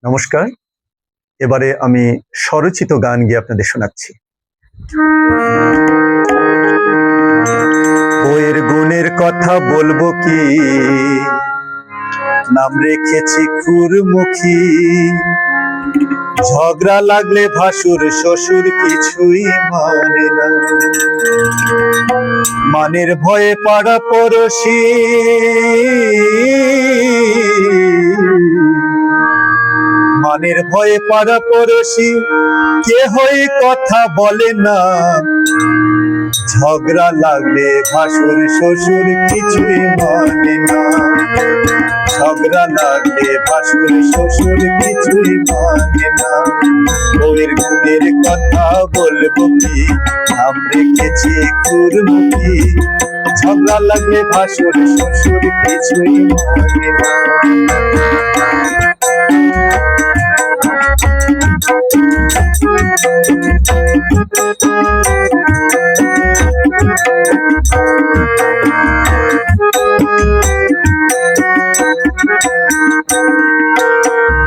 নমস্কার। এবারে আমি স্বরচিত গান গিয়ে আপনাদের শোনাচ্ছি। বইয়ের গুণের কথা বলবো কি, নাম রেখেছি খুরমুখী। ঝগড়া লাগলে ভাসুর শ্বশুর কিছুই মানে না, মানের ভয়ে পাড়া পড়শি। মানের ভয়ে পাড়া পড়শি কেহই কথা বলে না। ঝগড়া লাগলে ভাসুর শ্বশুর কিছুই মানে না। ঝগড়া লাগলে ভাসুর শ্বশুর কিছুই মানে না। বউয়ের গুণের কথা বলবো কি, নাম রেখেছি খুরমুখী। ঝগড়া লাগলে ভাসুর শ্বশুর কিছুই মানে না।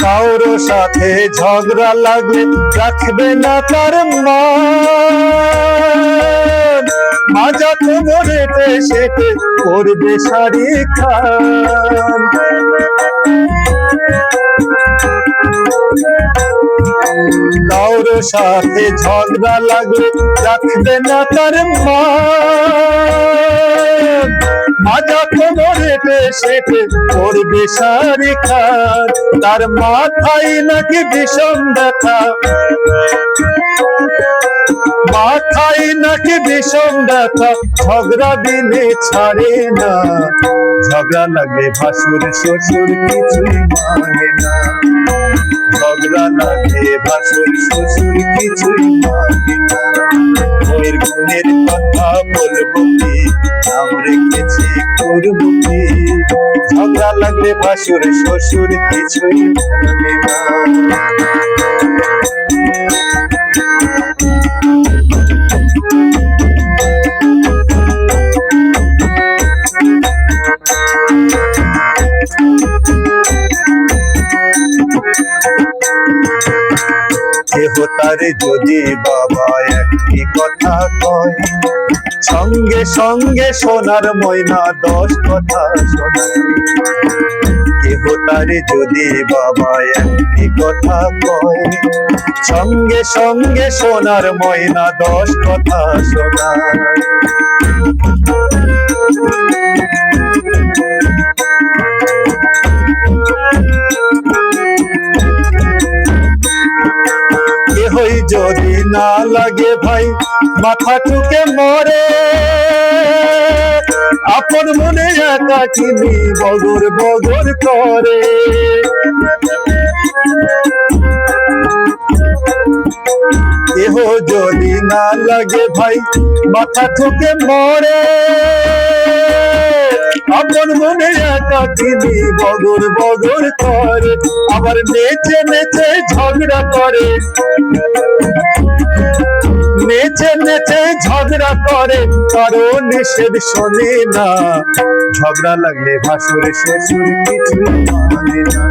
কারো সাথে ঝগড়া লাগলে রাখবে না তার মান। মাজা কোমরে সেটে করবে শাড়ি খান। কারো সাথে ঝগড়া লাগলে রাখবে না তার মান। মাজা কোমরে সেটে করবে শাড়ি খান। তার মাথায় নাকি বিষম ব্যথা, মাথায় নাকি বিষম ব্যথা। ঝগড়া দিলে ছাড়ে না। ঝগড়া লাগলে ভাসুর শ্বশুর কিছুই মানে না। ঝগড়া লাগলে ভাসুর শ্বশুর কিছুই মানে না। বউয়ের গুণের কথা বলবো কি, নাম রেখেছি খুরমুখী। ঝগড়া লাগলে ভাসুর শ্বশুর কিছুই মানে না। কেহ তারে যদি বাবা একটি কথা কয়, সঙ্গে সঙ্গে সোনার ময়না 10 কথা শোনায়। কেহ তারে যদি বাবা একটি কথা কয়, সঙ্গে সঙ্গে সোনার ময়না 10 কথা শোনায়। কেহই যদি না লাগে ভাই মাথা ঠুকে মরে। আপন মনে একাকিনী বগর বগর করে। কেহ যদি না লাগে ভাই মাথা ঠুকে মরে। আপন মনে একাকিনী বগর বগর করে। আবার নেচে নেচে ঝগড়া করে, নেচে নেচে ঝগড়া করে। কারো নিষেধ শোনে না। ঝগড়া লাগলে ভাসুর শ্বশুর কিছুই মানে না।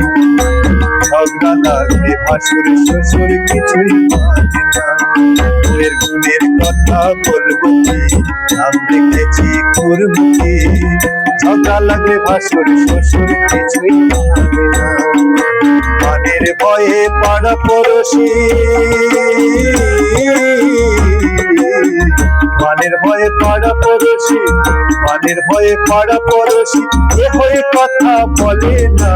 ঝগড়া লাগলে ভাসুর শ্বশুর কিছুই মানে না। বউয়ের গুণের কথা বলবো কি, নাম রেখেছি খুরমুখী। ঝগড়া লাগলে ভাসুর শ্বশুর কিছুই মানে না। মানের ভয়ে পাড়া পড়শি, মানের ভয়ে পাড়া পড়শি, মানের ভয়ে পাড়া পড়শি কেহই কথা বলে না।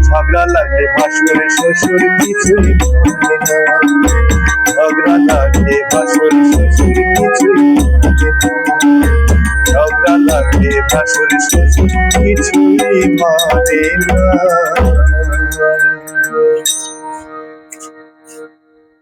ঝগড়া লাগলে ভাসুর শ্বশুর কিছুই মানে না। ঝগড়া লাগলে ভাসুর শ্বশুর কিছুই মানে না। ঝগড়া লাগলে ভাসুর শ্বশুর কিছুই মানে না।